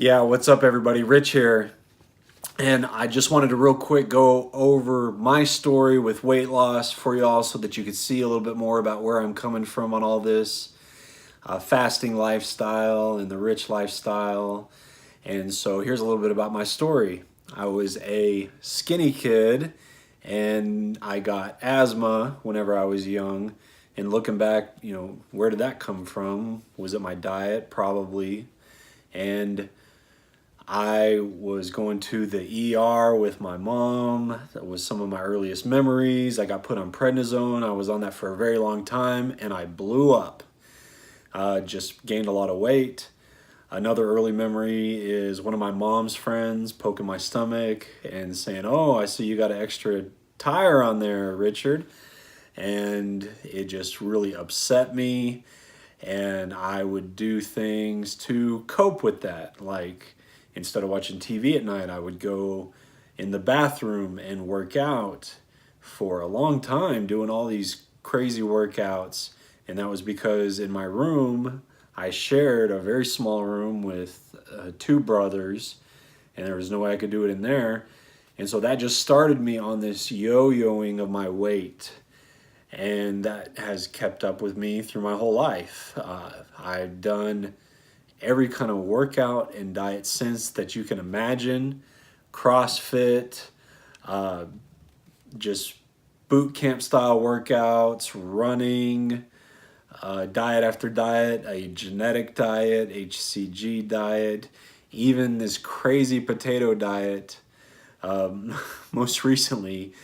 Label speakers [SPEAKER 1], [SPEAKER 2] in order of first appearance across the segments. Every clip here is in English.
[SPEAKER 1] Yeah, what's up, everybody? Rich here. And I just wanted to real quick go over my story with weight loss for y'all so that you could see a little bit more about where I'm coming from on all this fasting lifestyle and the rich lifestyle. And so here's a little bit about my story. I was a skinny kid and I got asthma whenever I was young. And looking back, where did that come from? Was it my diet? Probably. And I was going to the ER with my mom. That was some of my earliest memories. I got put on prednisone. I was on that for a very long time and I blew up. Just gained a lot of weight. Another early memory is one of my mom's friends poking my stomach and saying, "Oh, I see you got an extra tire on there, Richard." And it just really upset me. And I would do things to cope with that. Like instead of watching TV at night, I would go in the bathroom and work out for a long time, doing all these crazy workouts. And that was because in my room, I shared a very small room with two brothers, and there was no way I could do it in there. And so that just started me on this yo-yoing of my weight. And that has kept up with me through my whole life. I've done every kind of workout and diet since that you can imagine. CrossFit, just boot camp style workouts, running, diet after diet, a genetic diet, HCG diet, even this crazy potato diet most recently.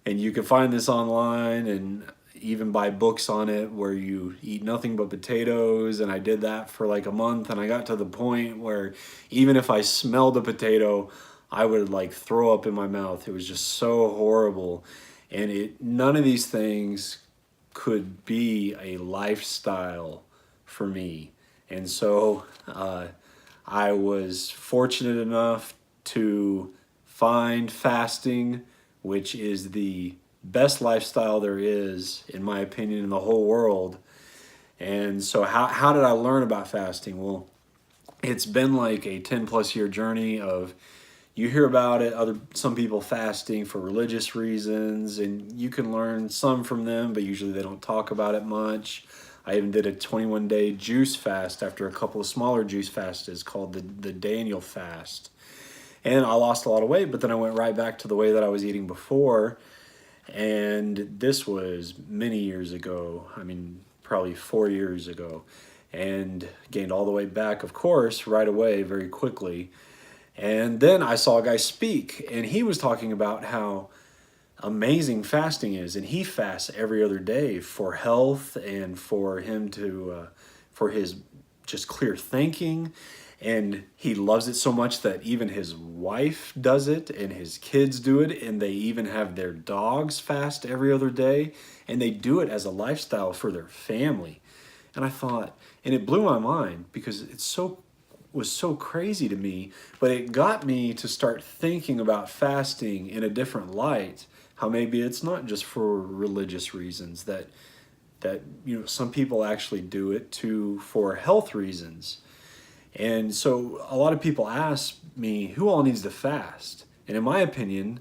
[SPEAKER 1] And you can find this online and even buy books on it where you eat nothing but potatoes. And I did that for like a month, and I got to the point where even if I smelled a potato, I would like throw up in my mouth. It was just so horrible. And none of these things could be a lifestyle for me. And so I was fortunate enough to find fasting, which is the best lifestyle there is, in my opinion, in the whole world. And so how did I learn about fasting? Well, it's been like a 10 plus year journey of, you hear about it, some people fasting for religious reasons, and you can learn some from them, but usually they don't talk about it much. I even did a 21-day juice fast after a couple of smaller juice fasts called the Daniel fast. And I lost a lot of weight, but then I went right back to the way that I was eating before. And this was many years ago. I mean, probably 4 years ago. And gained all the way back, of course, right away, very quickly. And then I saw a guy speak, and he was talking about how amazing fasting is. And he fasts every other day for health and for him to, for his just clear thinking. And he loves it so much that even his wife does it and his kids do it, and they even have their dogs fast every other day, and they do it as a lifestyle for their family. And I thought, and it blew my mind because was so crazy to me, but it got me to start thinking about fasting in a different light, how maybe it's not just for religious reasons, that some people actually do it for health reasons. And so a lot of people ask me, who all needs to fast? And in my opinion,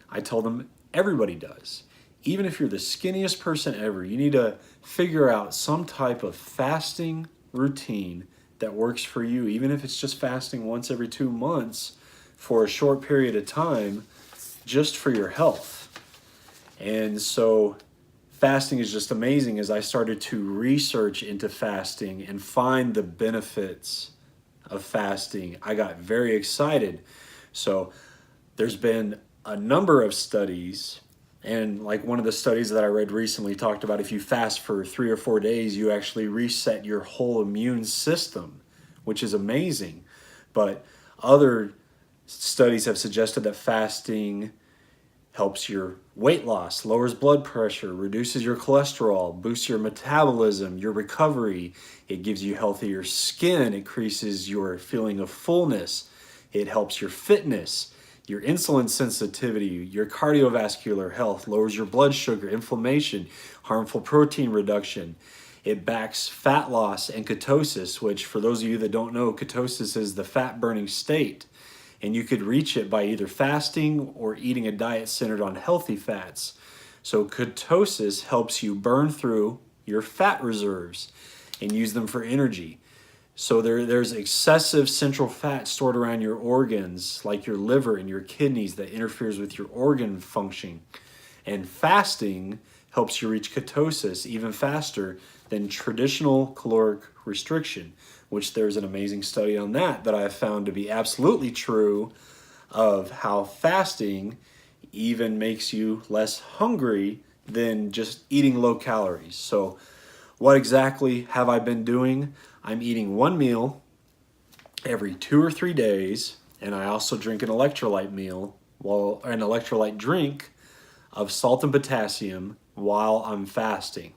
[SPEAKER 1] I tell them everybody does. Even if you're the skinniest person ever, you need to figure out some type of fasting routine that works for you, even if it's just fasting once every 2 months for a short period of time, just for your health. And so fasting is just amazing. As I started to research into fasting and find the benefits of fasting, I got very excited. So there's been a number of studies, and like one of the studies that I read recently talked about if you fast for 3 or 4 days, you actually reset your whole immune system, which is amazing. But other studies have suggested that fasting helps your weight loss, lowers blood pressure, reduces your cholesterol, boosts your metabolism, your recovery. It gives you healthier skin, increases your feeling of fullness. It helps your fitness, your insulin sensitivity, your cardiovascular health, lowers your blood sugar, inflammation, harmful protein reduction. It backs fat loss and ketosis, which for those of you that don't know, ketosis is the fat burning state. And you could reach it by either fasting or eating a diet centered on healthy fats. So ketosis helps you burn through your fat reserves and use them for energy. So there's excessive central fat stored around your organs, like your liver and your kidneys, that interferes with your organ function. And fasting helps you reach ketosis even faster than traditional caloric restriction, which there's an amazing study on that I have found to be absolutely true, of how fasting even makes you less hungry than just eating low calories. So what exactly have I been doing? I'm eating one meal every 2 or 3 days, and I also drink an electrolyte meal, an electrolyte drink of salt and potassium while I'm fasting.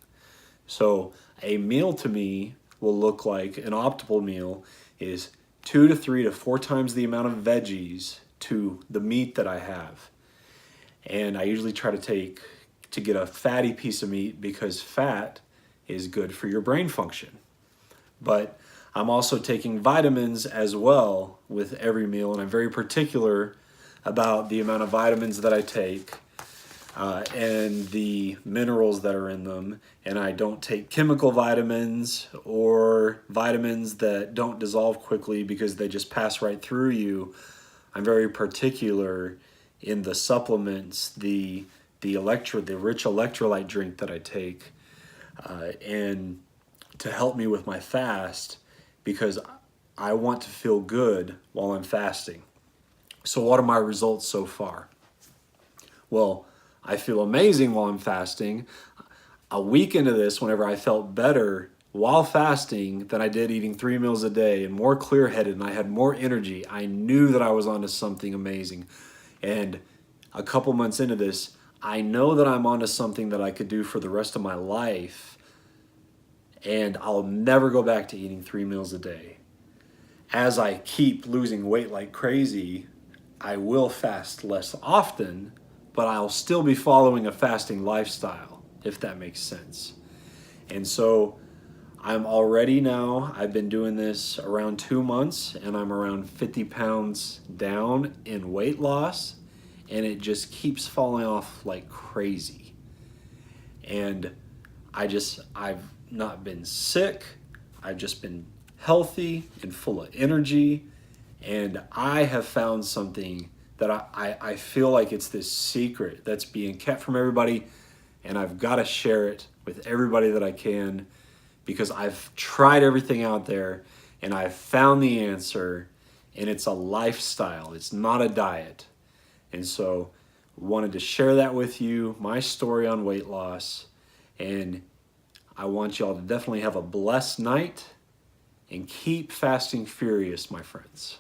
[SPEAKER 1] So a meal to me will look like, an optimal meal is 2 to 3 to 4 times the amount of veggies to the meat that I have. And I usually try to get a fatty piece of meat, because fat is good for your brain function. But I'm also taking vitamins as well with every meal, and I'm very particular about the amount of vitamins that I take and the minerals that are in them. And I don't take chemical vitamins or vitamins that don't dissolve quickly because they just pass right through you. I'm very particular in the supplements, the rich electrolyte drink that I take, and to help me with my fast, because I want to feel good while I'm fasting. So what are my results so far? Well, I feel amazing while I'm fasting. A week into this, whenever I felt better while fasting than I did eating 3 meals a day, and more clear-headed, and I had more energy, I knew that I was onto something amazing. And a couple months into this, I know that I'm onto something that I could do for the rest of my life, and I'll never go back to eating 3 meals a day. As I keep losing weight like crazy, I will fast less often, but I'll still be following a fasting lifestyle, if that makes sense. And so I'm already now, I've been doing this around 2 months, and I'm around 50 pounds down in weight loss, and it just keeps falling off like crazy. And I've not been sick. I've just been healthy and full of energy. And I have found something that I feel like it's this secret that's being kept from everybody, and I've got to share it with everybody that I can, because I've tried everything out there and I've found the answer, and it's a lifestyle. It's not a diet. And so wanted to share that with you, my story on weight loss. And I want y'all to definitely have a blessed night and keep fasting furious, my friends.